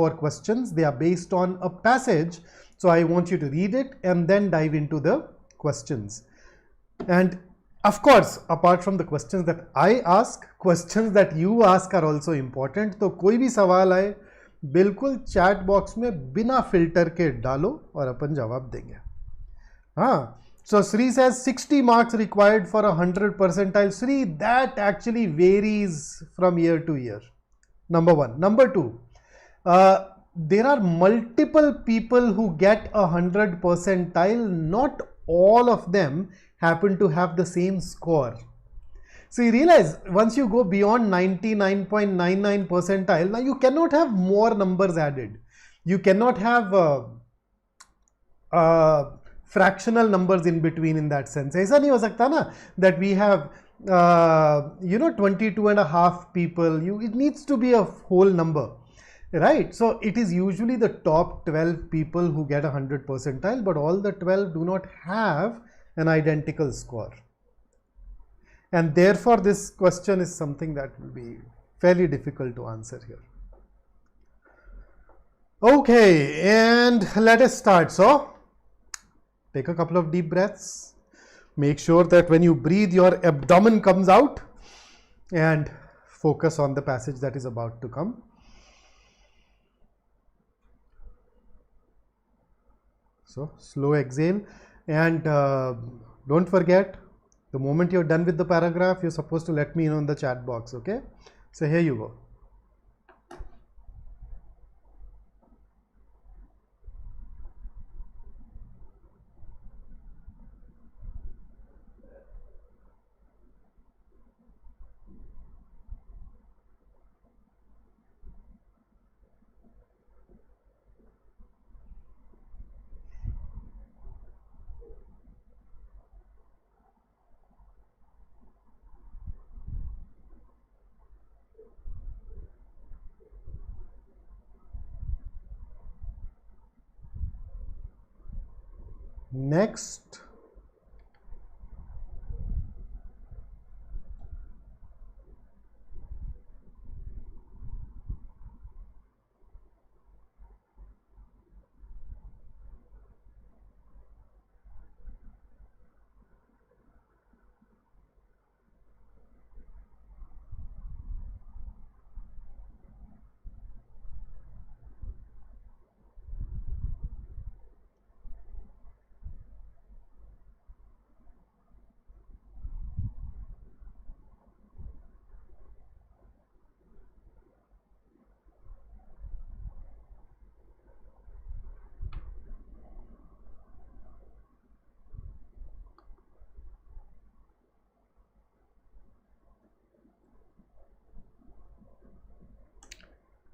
4 questions. They are based on a passage. So I want you to read it and then dive into the questions. And of course, apart from the questions that I ask, questions that you ask are also important. तो कोई भी सवाल आए बिल्कुल chat box में बिना filter के डालो और अपन जवाब देंगे. हाँ. So Sri says 60 marks required for 100 percentile. Sri, that actually varies from year to year. Number one. Number two, there are multiple people who get 100 percentile. Not all of them happen to have the same score. So you realize once you go beyond 99.99 percentile, now you cannot have more numbers added. You cannot have fractional numbers in between in that sense. ऐसा नहीं हो सकता ना that we have 22.5 people. It needs to be a whole number, right? So it is usually the top 12 people who get 100 percentile, but all the 12 do not have an identical score. And therefore this question is something that will be fairly difficult to answer here. Okay, and let us start. So take a couple of deep breaths. Make sure that when you breathe, your abdomen comes out, and focus on the passage that is about to come. So slow exhale, and don't forget, the moment you're done with the paragraph, you're supposed to let me know in the chat box, okay? So here you go. Next,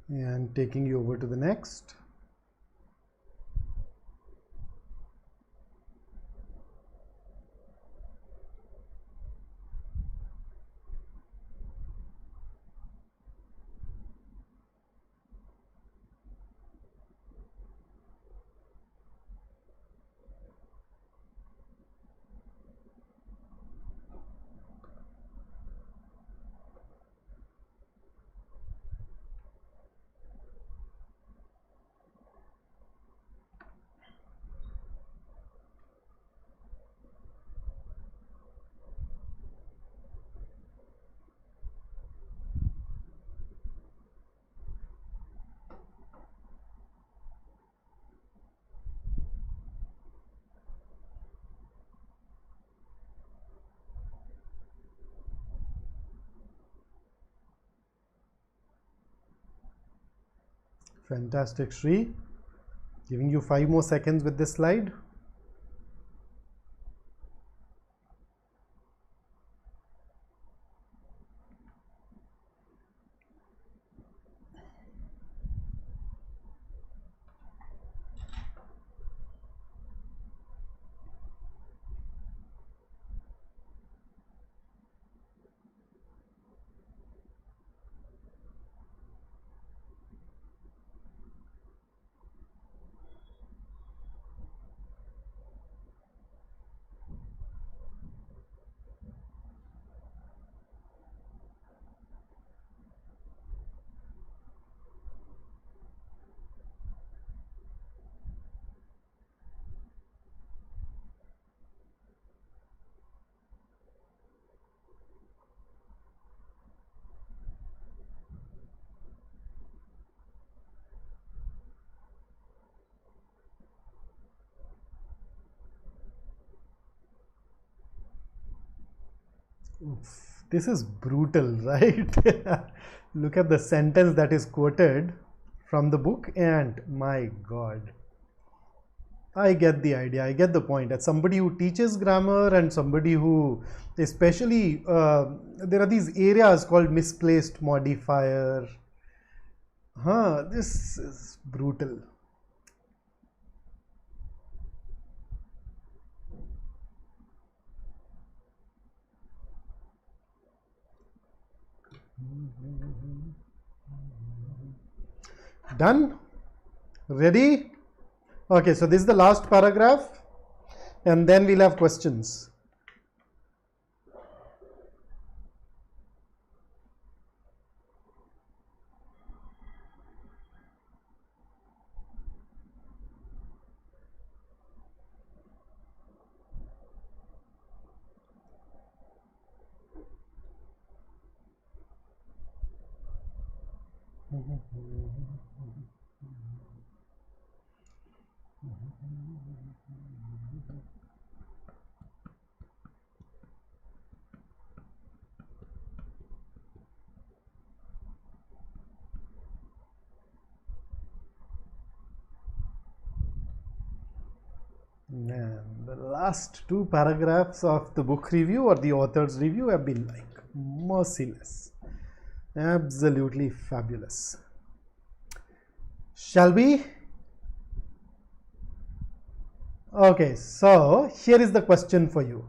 and taking you over to the next. Fantastic, Sri. Giving you 5 more seconds with this slide. This is brutal, right? Look at the sentence that is quoted from the book, and my God, I get the idea, I get the point. As somebody who teaches grammar and somebody who, especially, there are these areas called misplaced modifier. This is brutal. Done? Ready? Okay, so this is the last paragraph, and then we'll have questions. Man, the last two paragraphs of the book review or the author's review have been like merciless. Absolutely fabulous. Shall we? Okay, so here is the question for you.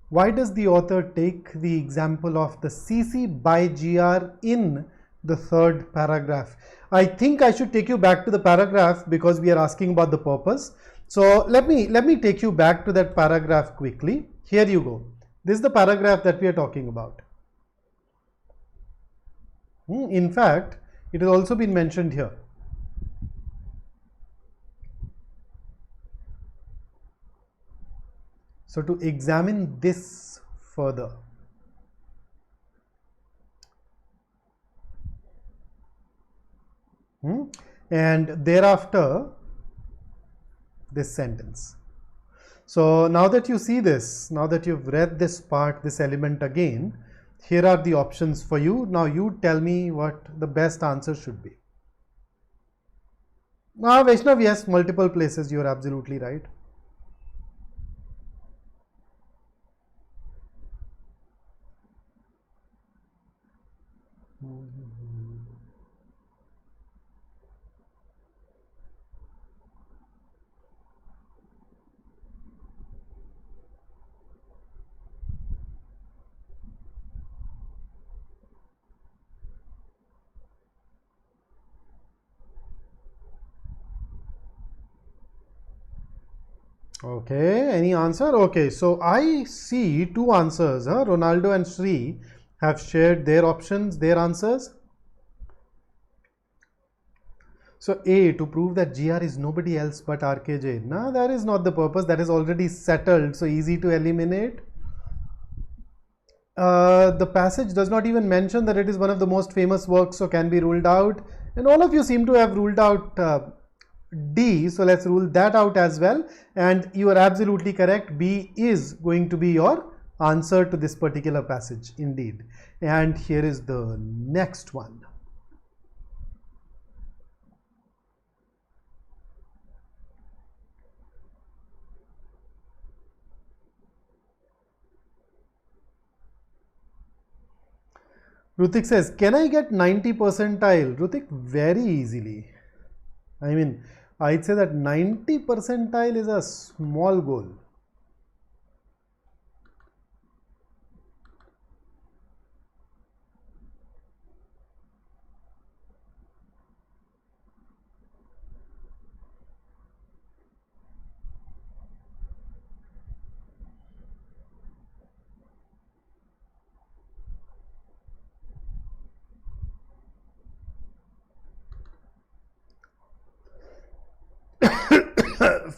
Why does the author take the example of the CC by GR in the third paragraph? I think I should take you back to the paragraph because we are asking about the purpose. So let me take you back to that paragraph quickly. Here you go. This is the paragraph that we are talking about. In fact, it has also been mentioned here. So to examine this further, and thereafter this sentence. So now that you see this, now that you've read this part, this element again, here are the options for you. Now you tell me what the best answer should be. Now Vaishnav, yes, multiple places, you are absolutely right. Okay, any answer? Okay, so I see two answers. Ronaldo and Sri have shared their options, their answers. So A, to prove that GR is nobody else but RKJ. No, that is not the purpose. That is already settled. So easy to eliminate. The passage does not even mention that it is one of the most famous works, so can be ruled out. And all of you seem to have ruled out D, so let's rule that out as well. And you are absolutely correct. B is going to be your answer to this particular passage, indeed. And here is the next one. Rutik says, can I get 90 percentile? Rutik, very easily. I mean, I'd say that 90 percentile is a small goal.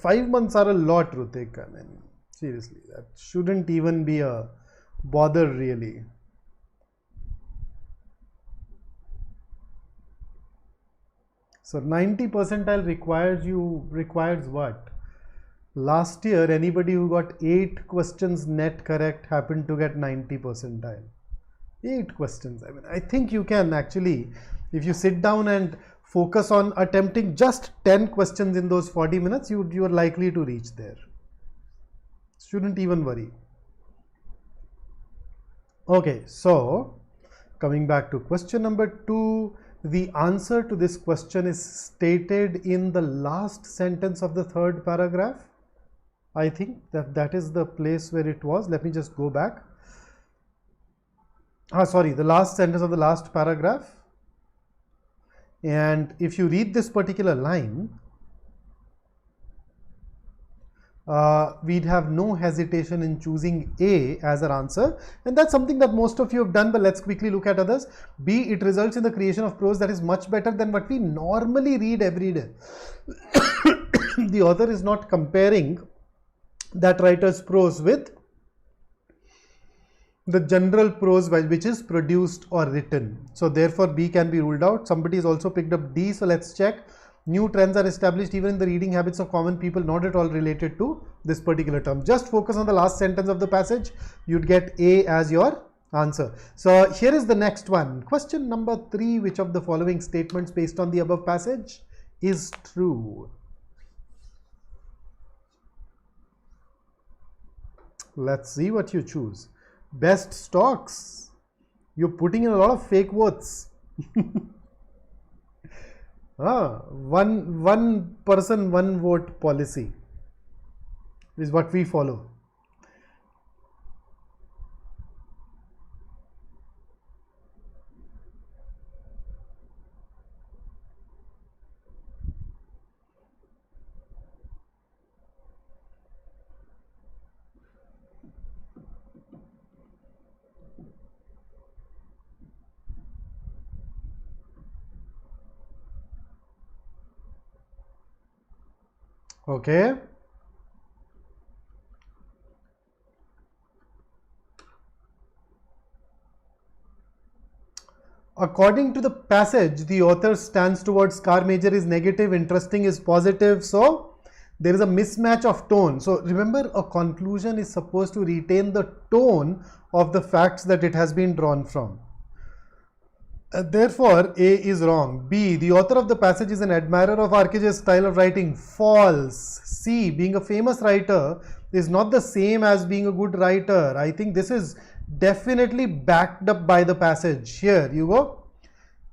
Five months are a lot, Rutik. I mean, seriously, that shouldn't even be a bother, really. So 90 percentile requires what? Last year, anybody who got 8 questions net correct happened to get 90 percentile. 8 questions. I mean, I think you can actually, if you sit down and focus on attempting just 10 questions in those 40 minutes, you are likely to reach there. Shouldn't even worry. Okay, so coming back to question number 2, the answer to this question is stated in the last sentence of the 3rd paragraph. I think that is the place where it was. Let me just go back. Sorry, the last sentence of the last paragraph. And if you read this particular line, we'd have no hesitation in choosing A as our answer, and that's something that most of you have done, but let's quickly look at others. B, it results in the creation of prose that is much better than what we normally read every day. The author is not comparing that writer's prose with the general prose which is produced or written. So therefore B can be ruled out. Somebody has also picked up D, so let's check. New trends are established even in the reading habits of common people, not at all related to this particular term. Just focus on the last sentence of the passage, you'd get A as your answer. So here is the next one. Question number 3, which of the following statements based on the above passage is true? Let's see what you choose. Best stocks. You're putting in a lot of fake votes. One person, one vote policy is what we follow. Okay. According to the passage, the author's stance towards car major is negative, interesting is positive. So there is a mismatch of tone. So remember, a conclusion is supposed to retain the tone of the facts that it has been drawn from. Therefore, A is wrong. B, the author of the passage is an admirer of RKJ's style of writing. False. C, being a famous writer is not the same as being a good writer. I think this is definitely backed up by the passage. Here you go.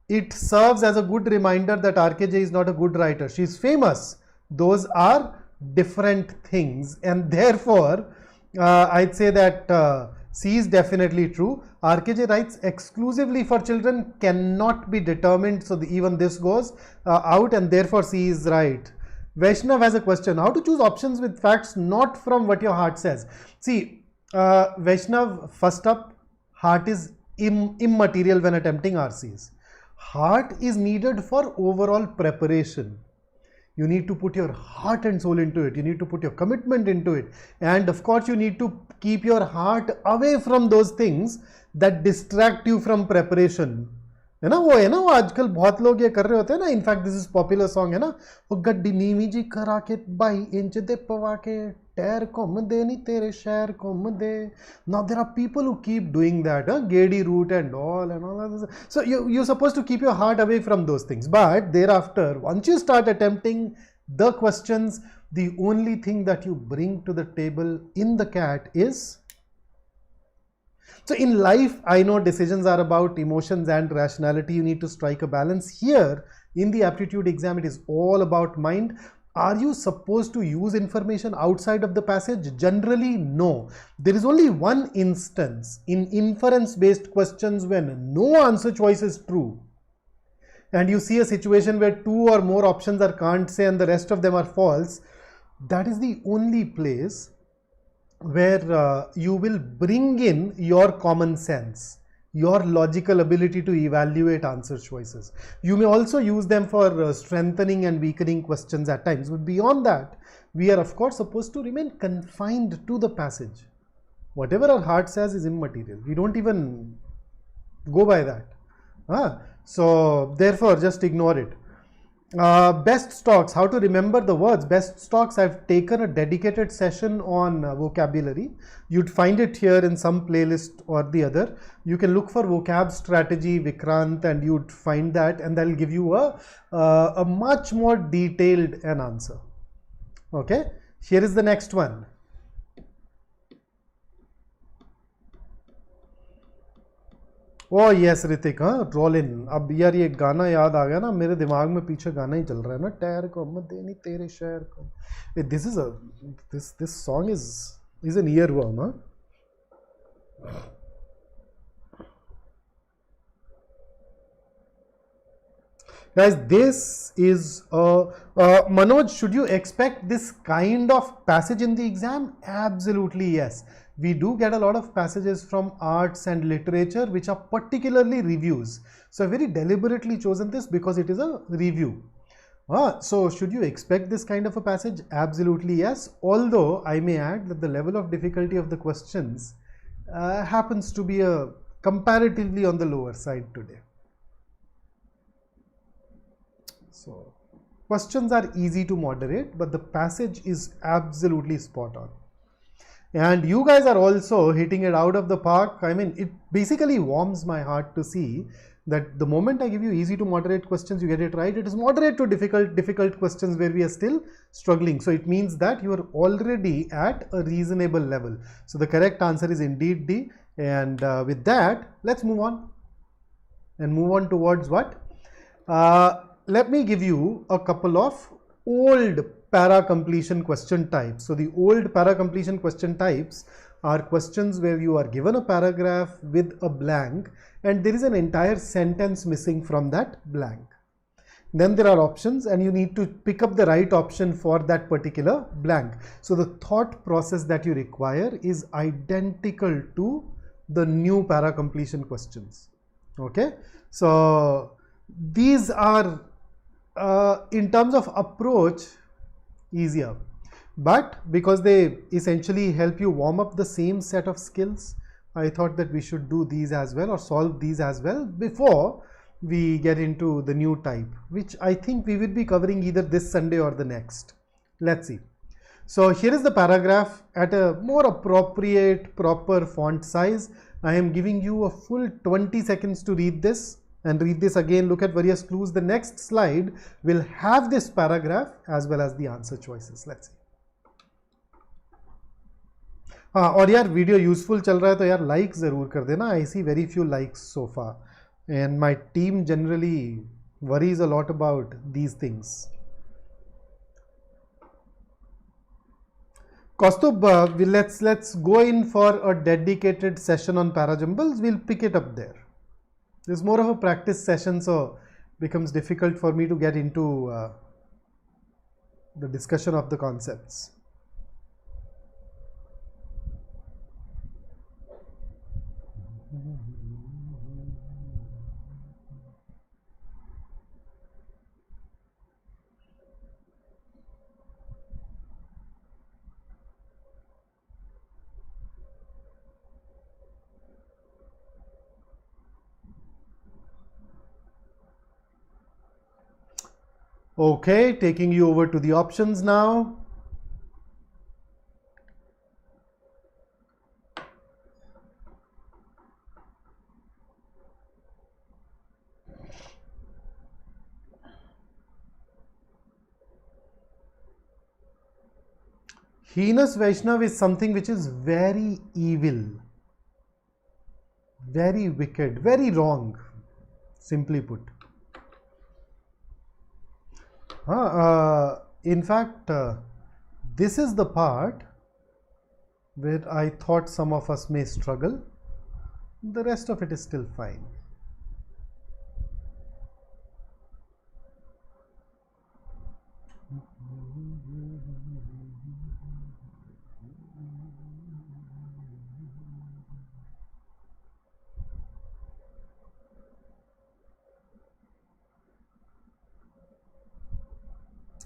It serves as a good reminder that RKJ is not a good writer. She is famous. Those are different things, and therefore I'd say that C is definitely true. RKJ writes exclusively for children cannot be determined, so even this goes out, and therefore C is right. Vaishnav has a question: how to choose options with facts not from what your heart says? See, Vaishnav, first up, heart is immaterial when attempting RCs. Heart is needed for overall preparation. You need to put your heart and soul into it. You need to put your commitment into it. And of course, you need to keep your heart away from those things that distract you from preparation. है ना वो आजकल बहुत लोग ये कर रहे होते हैं ना. In fact this is popular song है ना, वो गड्डी नीवी जी करा के 22 इंच दे पवा के टायर घुम दे नी तेरे शहर घुम दे. Now there are people who keep doing that, Gady route and all that. So you're supposed to keep your heart away from those things. But thereafter, once you start attempting the questions, the only thing that you bring to the table in the CAT is. So in life, I know decisions are about emotions and rationality. You need to strike a balance. Here in the aptitude exam, it is all about mind. Are you supposed to use information outside of the passage? Generally, no. There is only one instance in inference-based questions when no answer choice is true, and you see a situation where 2 or more options are can't say and the rest of them are false. That is the only place where you will bring in your common sense, your logical ability to evaluate answer choices. You may also use them for strengthening and weakening questions at times, but beyond that, we are of course supposed to remain confined to the passage. Whatever our heart says is immaterial. We don't even go by that. So therefore, just ignore it. Best stocks, how to remember the words. Best stocks, I've taken a dedicated session on vocabulary. You'd find it here in some playlist or the other. You can look for vocab strategy Vikrant and you'd find that, and that'll give you a much more detailed an answer. Okay, here is the next one. O yes Hrithik, हाँ role in. अब यार ये गाना याद आ गया ना, मेरे दिमाग में पीछे गाना ही चल रहा है ना, टायर को मत देनी तेरे शहर को. This is this song is an earworm. हाँ, guys, this is Manoj, should you expect this kind of passage in the exam? Absolutely yes. We do get a lot of passages from arts and literature which are particularly reviews. So I very deliberately chosen this because it is a review. So should you expect this kind of a passage? Absolutely yes. Although I may add that the level of difficulty of the questions happens to be comparatively on the lower side today. So questions are easy to moderate, but the passage is absolutely spot on. And you guys are also hitting it out of the park. I mean, it basically warms my heart to see that the moment I give you easy to moderate questions, you get it right. It is moderate to difficult questions where we are still struggling. So it means that you are already at a reasonable level. So the correct answer is indeed D. And with that, let's move on. And move on towards what? Let me give you a couple of old para completion question types. So the old para completion question types are questions where you are given a paragraph with a blank and there is an entire sentence missing from that blank. Then there are options and you need to pick up the right option for that particular blank. So the thought process that you require is identical to the new para completion questions. Okay, so these are in terms of approach easier, but because they essentially help you warm up the same set of skills, I thought that we should do these as well or solve these as well before we get into the new type, which I think we will be covering either this Sunday or the next. Let's see. So here is the paragraph at a more appropriate proper font size. I am giving you a full 20 seconds to read this and read this again, look at various clues. The next slide will have this paragraph as well as the answer choices. Let's see. और यार video useful चल रहा है तो यार like ज़रूर कर देना. I see very few likes so far and my team generally worries a lot about these things. Kaustubh, let's go in for a dedicated session on Jumbles. We'll pick it up there. This is more of a practice session, so it becomes difficult for me to get into the discussion of the concepts. Okay, taking you over to the options now. Heinous Vaishnav is something which is very evil, very wicked, very wrong, simply put. In fact, this is the part where I thought some of us may struggle. The rest of it is still fine.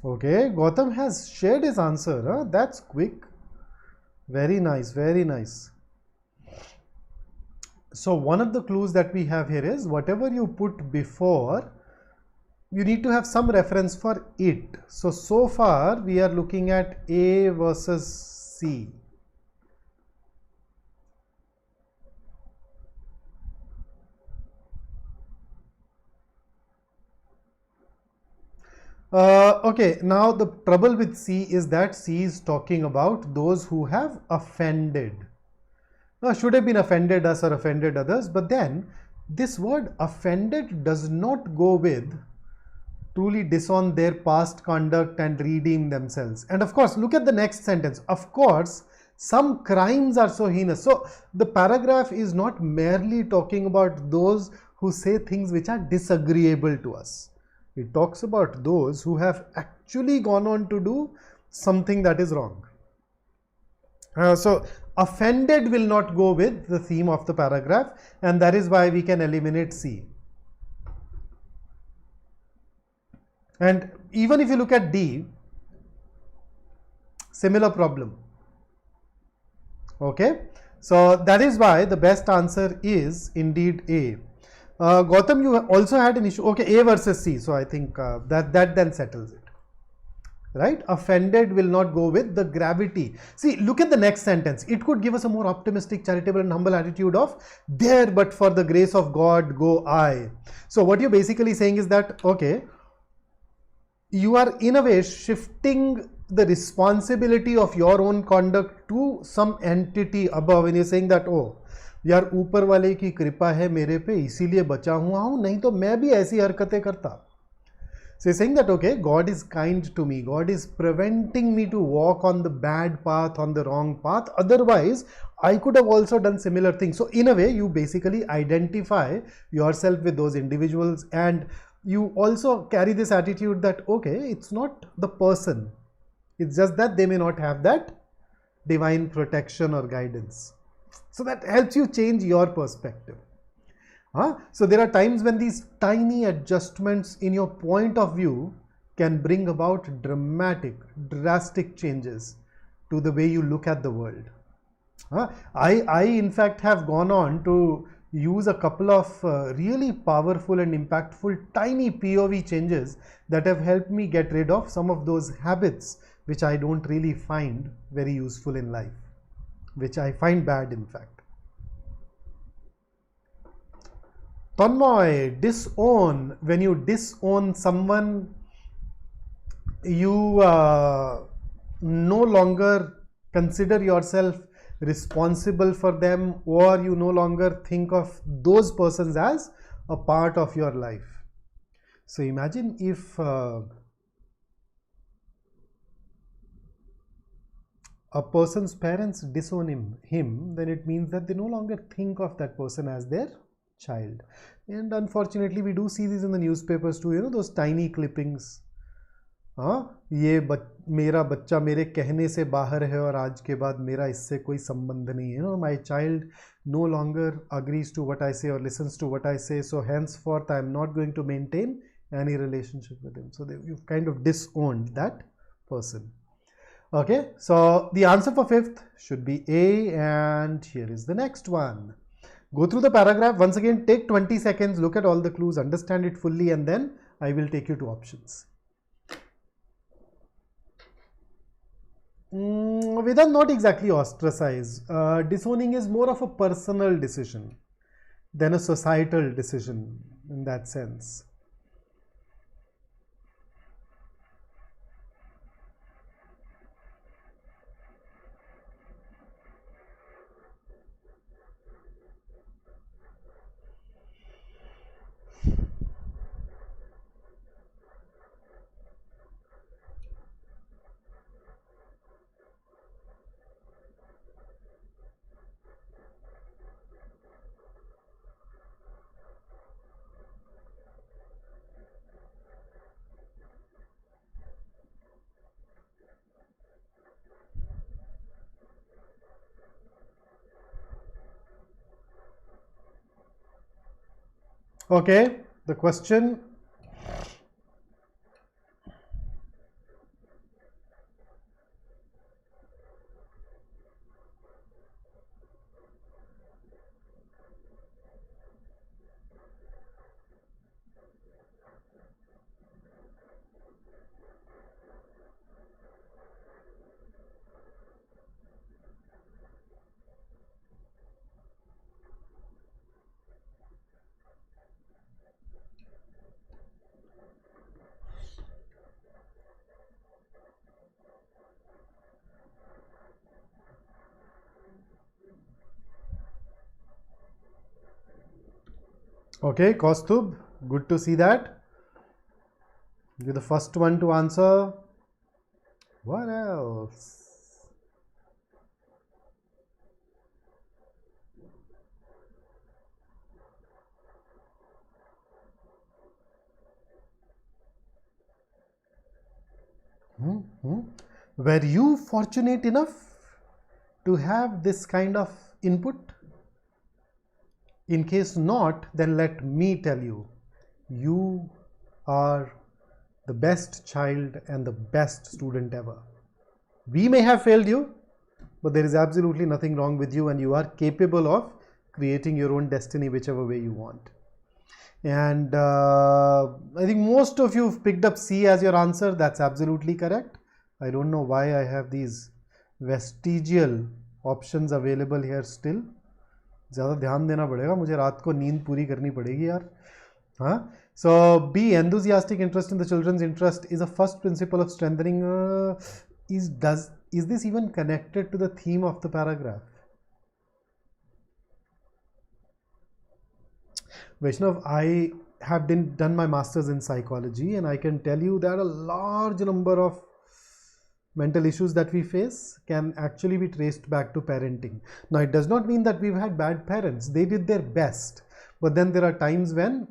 Okay, Gautam has shared his answer. Huh? That's quick. Very nice, very nice. So one of the clues that we have here is whatever you put before you need to have some reference for it. So far we are looking at A versus C. Okay, now the trouble with C is that C is talking about those who have offended. Now, should have been offended us or offended others, but then this word offended does not go with truly disown their past conduct and redeem themselves. And of course, look at the next sentence. Of course, some crimes are so heinous. So the paragraph is not merely talking about those who say things which are disagreeable to us. It talks about those who have actually gone on to do something that is wrong. So offended will not go with the theme of the paragraph, and that is why we can eliminate C. And even if you look at D, similar problem. Okay, so that is why the best answer is indeed A. Gautam, you also had an issue. Okay, A versus C. So I think that then settles it. Right? Offended will not go with the gravity. See, look at the next sentence. It could give us a more optimistic, charitable and humble attitude of there, but for the grace of God go I. So what you're basically saying is that, okay, you are in a way shifting the responsibility of your own conduct to some entity above, and you're saying that, oh, यार ऊपर वाले की कृपा है मेरे पे इसीलिए बचा हुआ हूं, नहीं तो मैं भी ऐसी हरकतें करता. So he's saying that, okay, God is kind to me, God is preventing me to walk on the bad path, on the wrong path, otherwise I could have also done similar things. So in a way you basically identify yourself with those individuals, and you also carry this attitude that, okay, it's not the person, it's just that they may not have that divine protection or guidance. So that helps you change your perspective. So there are times when these tiny adjustments in your point of view can bring about drastic changes to the way you look at the world. I in fact have gone on to use a couple of really powerful and impactful tiny POV changes that have helped me get rid of some of those habits which I don't really find very useful in life, which I find bad in fact. Tanmoy, disown. When you disown someone, you no longer consider yourself responsible for them, or you no longer think of those persons as a part of your life. So imagine if a person's parents disown him, then it means that they no longer think of that person as their child. And unfortunately we do see these in the newspapers too, you know, those tiny clippings. ये मेरा बच्चा मेरे कहने से बाहर है और आज के बाद मेरा इससे कोई संबंध नहीं है. You know, my child no longer agrees to what I say or listens to what I say, so henceforth I am not going to maintain any relationship with him. So you've kind of disowned that person. Okay, so the answer for fifth should be A, and here is the next one. Go through the paragraph once again, take 20 seconds, look at all the clues, understand it fully, and then I will take you to options. Vedant, not exactly ostracize. Disowning is more of a personal decision than a societal decision in that sense. Okay, the question. Okay, Kaustubh, good to see that. You're the first one to answer. What else? Were you fortunate enough to have this kind of input? In case not, then let me tell you, you are the best child and the best student ever. We may have failed you, but there is absolutely nothing wrong with you, and you are capable of creating your own destiny whichever way you want. And I think most of you have picked up C as your answer. That's absolutely correct. I don't know why I have these vestigial options available here still. ज़्यादा ध्यान देना पड़ेगा, मुझे रात को नींद पूरी करनी पड़ेगी यार. हाँ. So B, enthusiastic interest in the children's interest is a first principle of strengthening. Is this even connected to the theme of the paragraph? Vaishnav, I have done my master's in psychology, and I can tell you that a large number of mental issues that we face can actually be traced back to parenting. Now, it does not mean that we've had bad parents. They did their best. But then there are times when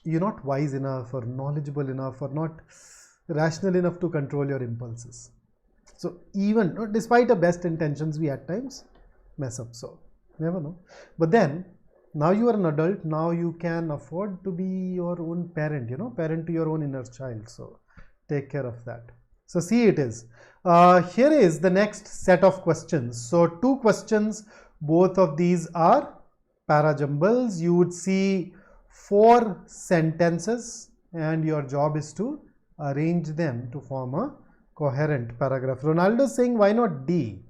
you're not wise enough or knowledgeable enough or not rational enough to control your impulses. So even despite our best intentions, we at times mess up. So never know. But then now you are an adult. Now you can afford to be your own parent, parent to your own inner child. So take care of that. So see, it is. Here is the next set of questions. So 2 questions, both of these are para jumbles. You would see 4 sentences, and your job is to arrange them to form a coherent paragraph. Ronaldo is saying, why not D?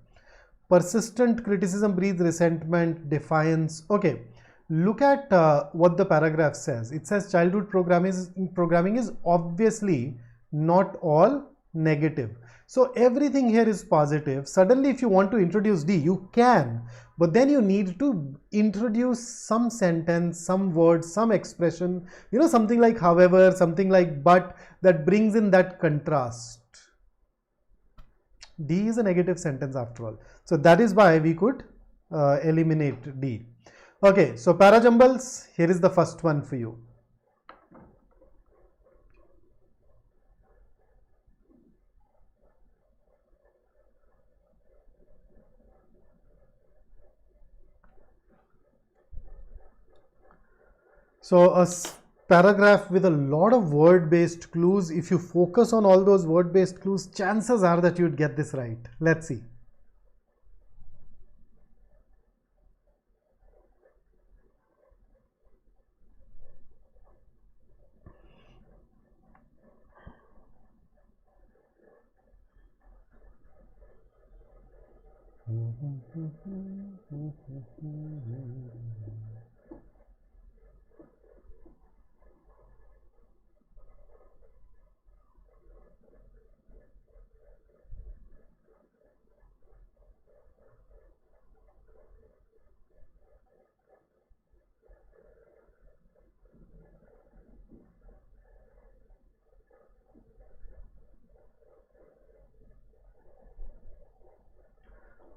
Persistent criticism breeds resentment, defiance. Okay, look at what the paragraph says. It says childhood programming is obviously not all negative. So everything here is positive. Suddenly, if you want to introduce D, you can, but then you need to introduce some sentence, some word, some expression, something like however, something like but, that brings in that contrast. D is a negative sentence after all. So that is why we could eliminate D. Okay, so para jumbles, here is the first one for you. So a paragraph with a lot of word-based clues, if you focus on all those word-based clues, chances are that you'd get this right. Let's see.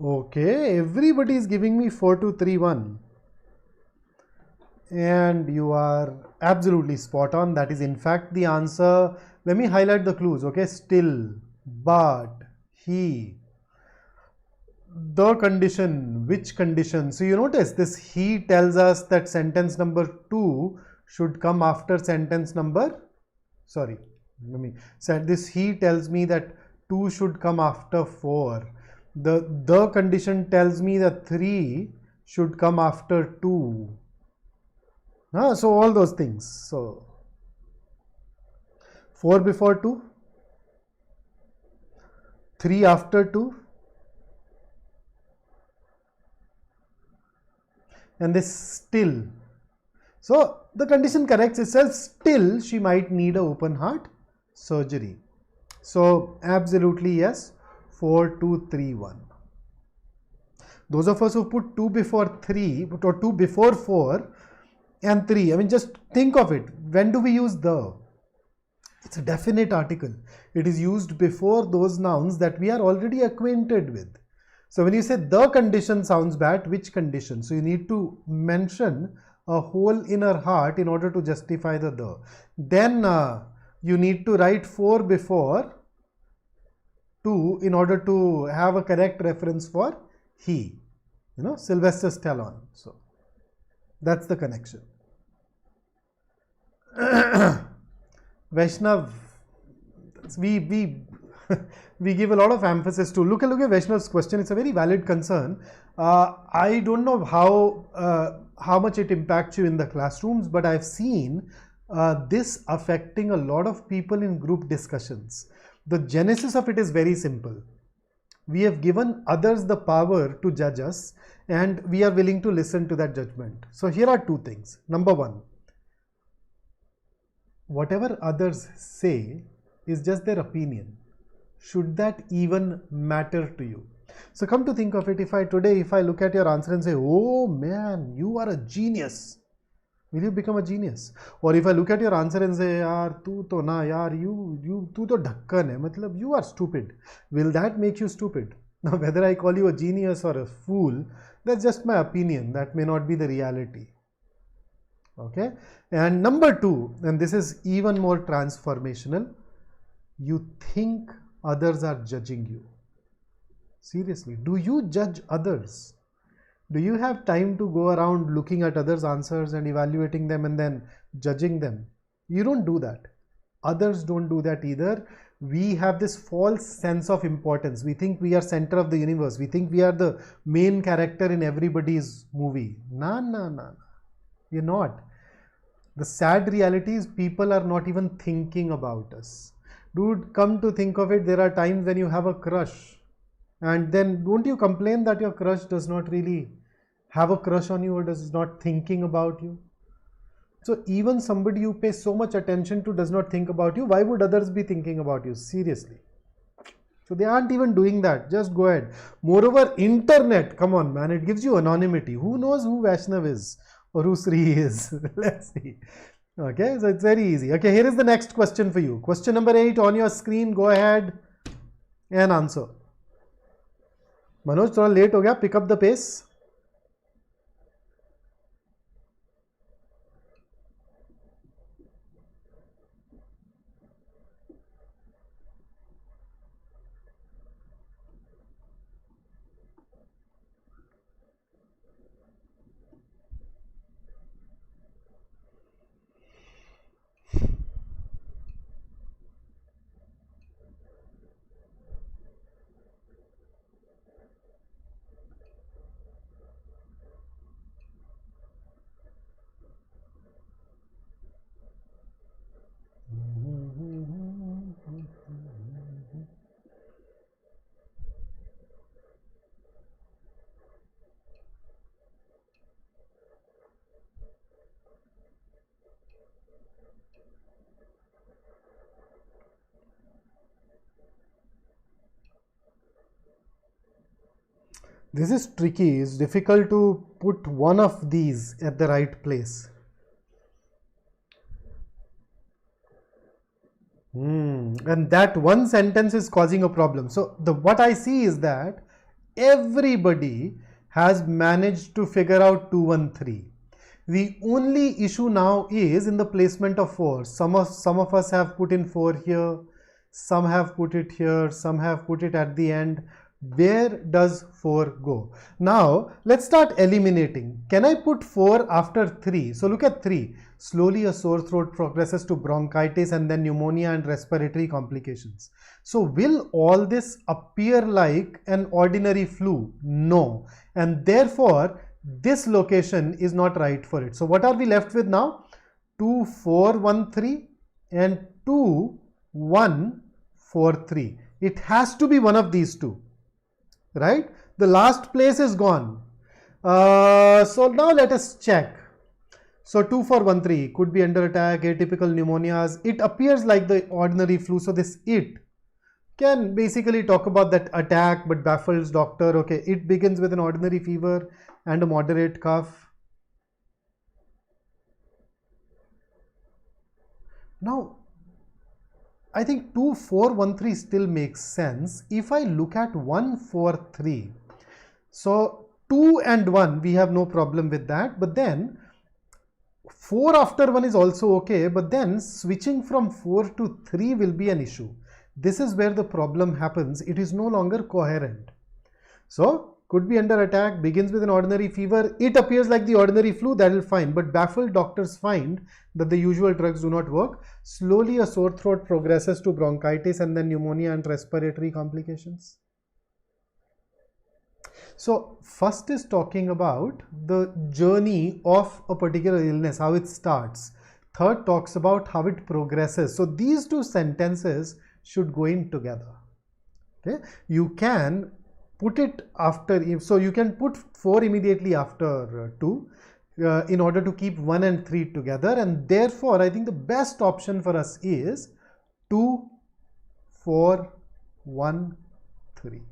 Okay, everybody is giving me 4, 2, 3, 1. And you are absolutely spot on. That is in fact the answer. Let me highlight the clues. Okay, still, but, he, the condition, which condition. So you notice this he tells us that sentence number 2 should come after sentence number, this he tells me that 2 should come after 4. The condition tells me that 3 should come after 2. So all those things. So 4 before 2, 3 after 2, and this still. So the condition corrects itself. Still, she might need an open heart surgery. So absolutely yes. 4, 2, 3, 1. Those of us who put 2 before 3 or 2 before 4, and 3. I mean, just think of it. When do we use the? It's a definite article. It is used before those nouns that we are already acquainted with. So when you say the condition sounds bad, which condition? So you need to mention a whole inner heart in order to justify the. Then you need to write 4 before 2 in order to have a correct reference for he. You know, Sylvester Stallone. So that's the connection. Vaishnav, we we give a lot of emphasis to look at Vaishnav's question. It's a very valid concern. I don't know how much it impacts you in the classrooms, but I've seen this affecting a lot of people in group discussions. The genesis of it is very simple. We have given others the power to judge us, and we are willing to listen to that judgment. So here are 2 things. Number 1, whatever others say is just their opinion. Should that even matter to you? So come to think of it, if I look at your answer and say, oh man, you are a genius, will you become a genius? Or if I look at your answer and say, yaar, tu to na, yaar, tu to dhakkan hai, matlab you are stupid, will that make you stupid? Now whether I call you a genius or a fool, that's just my opinion. That may not be the reality. Okay. And number 2, and this is even more transformational, you think others are judging you. Seriously, do you judge others? Do you have time to go around looking at others' answers and evaluating them and then judging them? You don't do that. Others don't do that either. We have this false sense of importance. We think we are center of the universe. We think we are the main character in everybody's movie. No. You're not. The sad reality is people are not even thinking about us. Dude, come to think of it, there are times when you have a crush, and then don't you complain that your crush does not really have a crush on you or does not thinking about you? So even somebody you pay so much attention to does not think about you. Why would others be thinking about you? Seriously. So they aren't even doing that. Just go ahead. Moreover, internet, come on man, it gives you anonymity. Who knows who Vaishnav is or who Sri is? Let's see. Okay, so it's very easy. Okay, here is the next question for you. Question number 8 on your screen. Go ahead and answer. Manoj, thoda late ho gaya. Pick up the pace. This is tricky. It's difficult to put one of these at the right place. And that one sentence is causing a problem. So what I see is that everybody has managed to figure out 2, 1, 3. The only issue now is in the placement of 4. Some of us have put in 4 here, some have put it here, some have put it at the end. Where does 4 go? Now let's start eliminating. Can I put 4 after 3? So look at 3. Slowly a sore throat progresses to bronchitis and then pneumonia and respiratory complications. So will all this appear like an ordinary flu? No. And therefore this location is not right for it. So what are we left with now? 2, 4, 1, 3 and 2, 1, 4, 3. It has to be one of these two. Right? The last place is gone. So now let us check. So 2, 4, 1, 3 could be under attack, atypical pneumonias. It appears like the ordinary flu. So this it can basically talk about that attack but baffles doctor. Okay, it begins with an ordinary fever and a moderate cough. Now, I think 2, 4, 1, 3 still makes sense. If I look at 1, 4, 3, so 2 and 1, we have no problem with that. But then 4 after 1 is also okay. But then switching from 4 to 3 will be an issue. This is where the problem happens. It is no longer coherent. So could be under attack, begins with an ordinary fever. It appears like the ordinary flu, that will fine. But baffled doctors find that the usual drugs do not work. Slowly a sore throat progresses to bronchitis and then pneumonia and respiratory complications. So first is talking about the journey of a particular illness, how it starts. Third talks about how it progresses. So these two sentences should go in together. Okay, you can put it after, so you can put 4 immediately after 2 in order to keep 1 and 3 together, and therefore I think the best option for us is 2, 4, 1, 3.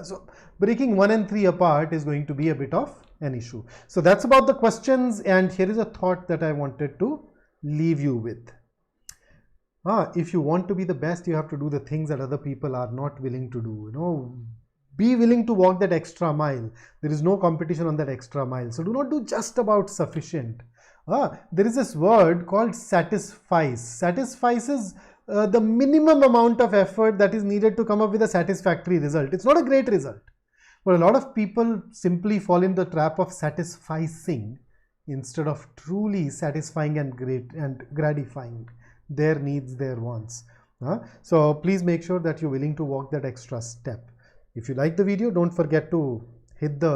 So breaking 1 and 3 apart is going to be a bit of an issue. So that's about the questions, and here is a thought that I wanted to leave you with. If you want to be the best, you have to do the things that other people are not willing to do. You know, be willing to walk that extra mile. There is no competition on that extra mile. So do not do just about sufficient. There is this word called satisfies. Satisfies is the minimum amount of effort that is needed to come up with a satisfactory result. It's not a great result. But a lot of people simply fall in the trap of satisficing instead of truly satisfying and gratifying their needs, their wants. So please make sure that you're willing to walk that extra step. If you like the video, don't forget to hit the